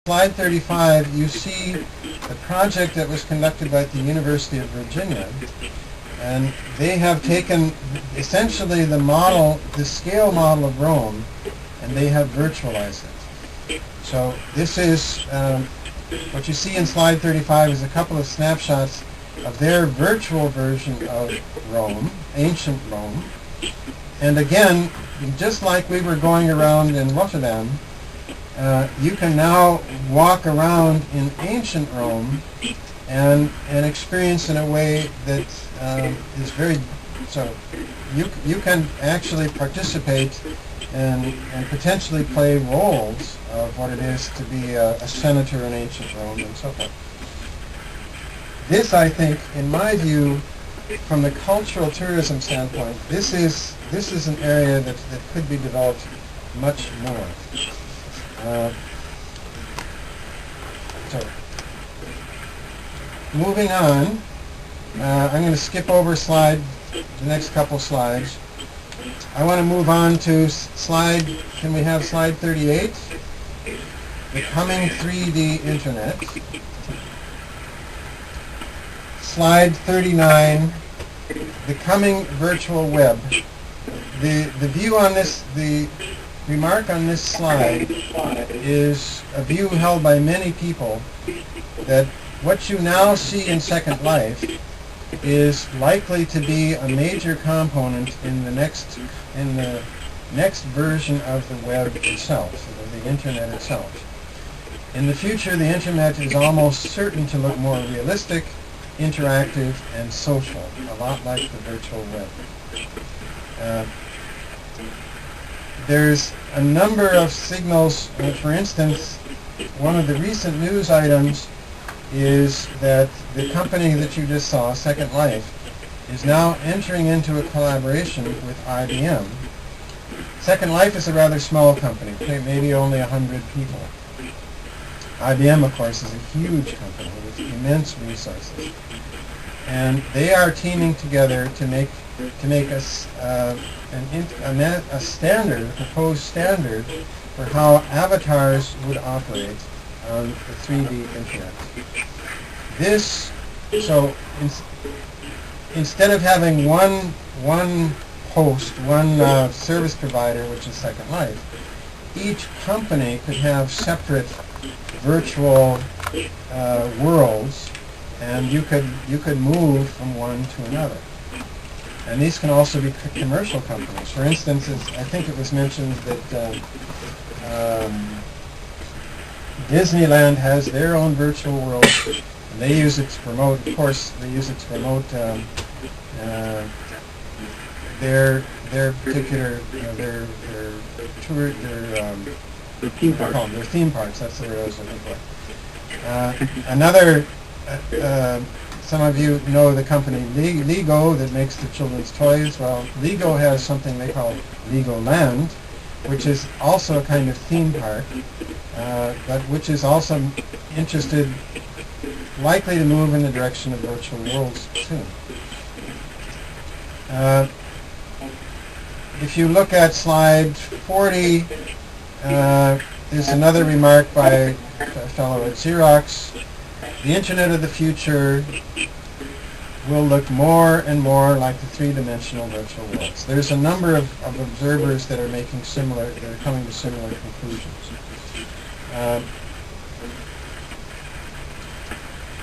slide 35, you see the project that was conducted by the University of Virginia, and they have taken essentially the model, the scale model of Rome, and they have virtualized it. So this is, what you see in slide 35 is a couple of snapshots of their virtual version of Rome, ancient Rome. And again, just like we were going around in Rotterdam, you can now walk around in ancient Rome and experience in a way that is very, so you can actually participate and potentially play roles of what it is to be a senator in ancient Rome and so forth. This, I think, in my view, from the cultural tourism standpoint, this is an area that could be developed much more. So, moving on, I'm going to skip over the next couple slides. I want to move on to can we have slide 38? The coming 3D Internet. Slide 39, the coming virtual web. The view on this, the remark on this slide is a view held by many people that what you now see in Second Life is likely to be a major component in the next version of the web itself, so the Internet itself. In the future, the Internet is almost certain to look more realistic, interactive, and social, a lot like the virtual web. There's a number of signals. For instance, one of the recent news items is that the company that you just saw, Second Life, is now entering into a collaboration with IBM. Second Life is a rather small company, maybe only 100 people. IBM, of course, is a huge company with immense resources. And they are teaming together to make a standard, a proposed standard for how avatars would operate on the 3D Internet. So instead of having one host, one service provider, which is Second Life, each company could have separate virtual worlds, and you could move from one to another. And these can also be commercial companies. For instance, I think it was mentioned that Disneyland has their own virtual world, and they use it to promote. Of course, they use it to promote their particular their tour The theme park. Their theme parks. That's the word I was looking for. Another. Some of you know the company Lego that makes the children's toys. Well, Lego has something they call Legoland, which is also a kind of theme park, but which is also likely to move in the direction of virtual worlds soon. If you look at slide 40, there's another remark by a fellow at Xerox. The Internet of the future will look more and more like the three-dimensional virtual worlds. There's a number of observers that are coming to similar conclusions.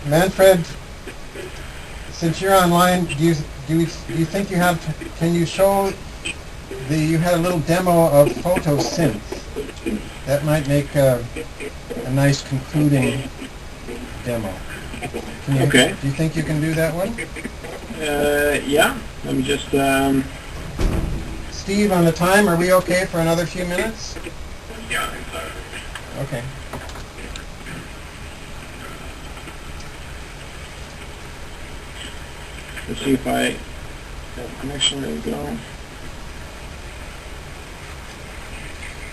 Manfred, since you're online, do you think you have? Can you show you had a little demo of photosynth? That might make a nice concluding demo. Okay. Do you think you can do that one? Yeah. Let me just. Steve, on the time, are we okay for another few minutes? Yeah, I think so. Okay. Let's see if I have connection. There we go.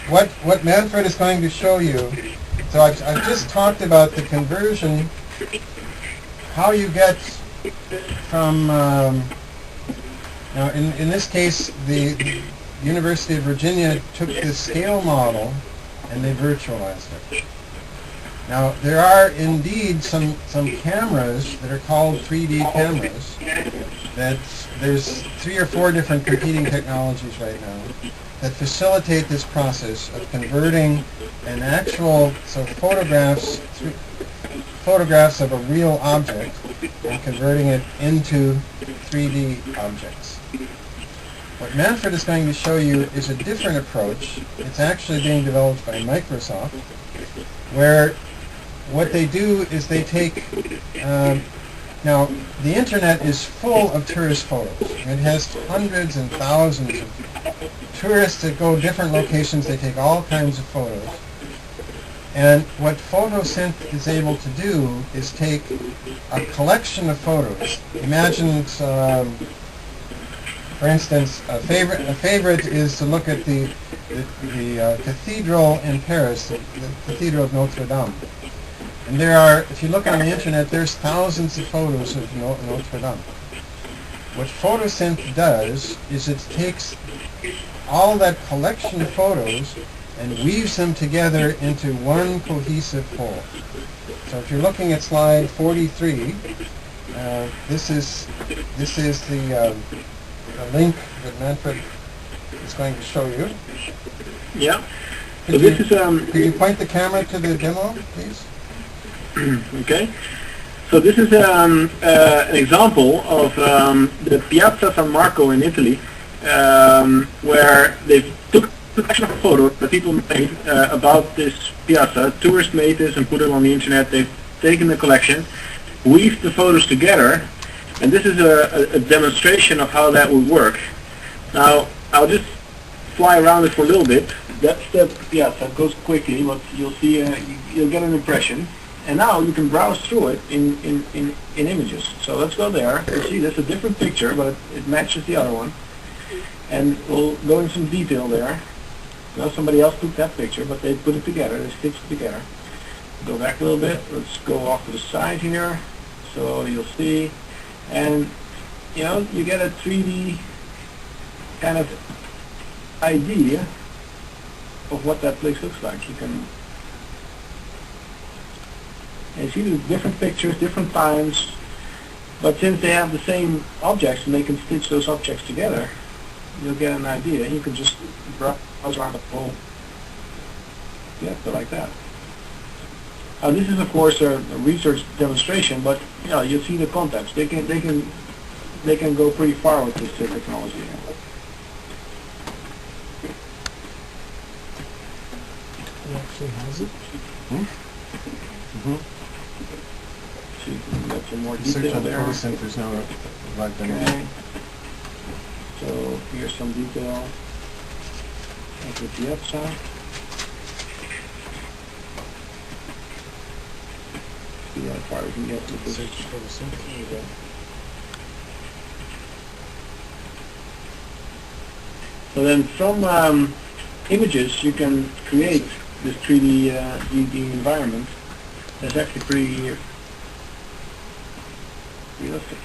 What Manfred is going to show you, so I've just talked about the conversion, how you get from, now in this case, the University of Virginia took the scale model and they virtualized it. Now, there are indeed some cameras that are called 3D cameras. There's 3 or 4 different competing technologies right now that facilitate this process of converting an actual, photographs of a real object and converting it into 3D objects. What Manfred is going to show you is a different approach. It's actually being developed by Microsoft, where what they do is they take, now the internet is full of tourist photos. It has hundreds and thousands of tourists that go different locations. They take all kinds of photos. And what Photosynth is able to do is take a collection of photos. Imagine, for instance, a favorite is to look at the cathedral in Paris, the Cathedral of Notre Dame. And there are, if you look on the internet, there's thousands of photos of Notre Dame. What Photosynth does is it takes all that collection of photos and weaves them together into one cohesive whole. So if you're looking at slide 43, this is the link that Manfred is going to show you. Yeah. Could you point the camera to the demo, please? Okay. So this is an example of the Piazza San Marco in Italy, where they took a collection of photos that people made about this piazza. Tourists made this and put it on the internet. They've taken the collection, weaved the photos together, and this is a demonstration of how that would work. Now, I'll just fly around it for a little bit. That's the piazza. It goes quickly, but you'll see, you'll get an impression. And now you can browse through it in images. So let's go there. You see, that's a different picture, but it matches the other one. And we'll go into some detail there. Now somebody else took that picture, but they put it together. They stitched it together. Go back a little bit. Let's go off to the side here. So you'll see, and you get a 3D kind of idea of what that place looks like. You can. And you see the different pictures, different times, but since they have the same objects and they can stitch those objects together, you'll get an idea. You can just browse around the whole like that. This is of course a research demonstration, but you'll see the context. They can go pretty far with this technology. It actually has it. Mm-hmm. So you can get some more Search detail on there. Photosynth, there's no right there. Okay. So here's some detail of the piazza. See how far we can get with this. Search Photosynth. There you go. So then from images you can create this 3D environment that's actually pretty realistic.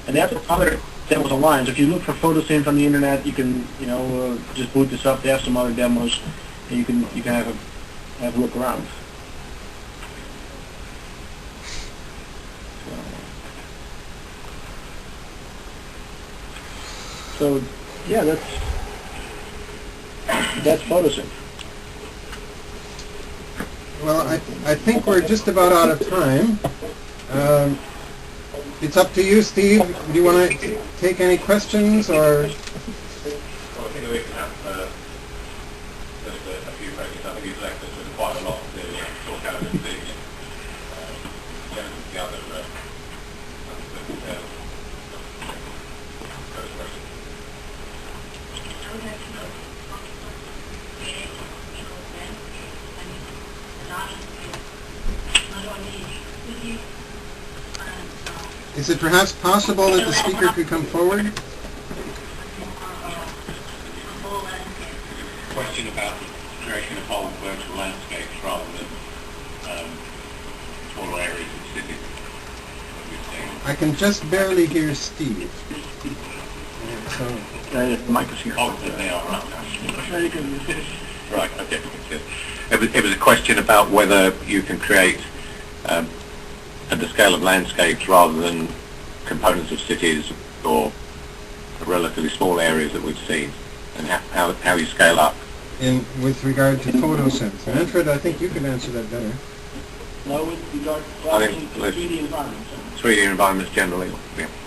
And they have other demos online. So if you look for Photosynth on the internet, you can just boot this up. They have some other demos, and you can have a look around. So yeah, that's Photosynth. Well, I think we're just about out of time. It's up to you, Steve. Do you want to take any questions or? Well, I think we can have just a few questions. I think he's left us with quite a lot to talk out and see. The other first question. Is it perhaps possible that the speaker could come forward? Question about the creation of whole virtual landscapes rather than smaller areas of cities that we've seen. I can just barely hear Steve. So, The mic is here. Oh, they are right now. where you can. Right, okay. Good. It was a question about whether you can create at the scale of landscapes rather than components of cities or relatively small areas that we've seen, and how you scale up. With regard to photosynth. Manfred, I think you can answer that better. Well, with regard to I think 3D environments. 3D environments generally, yeah.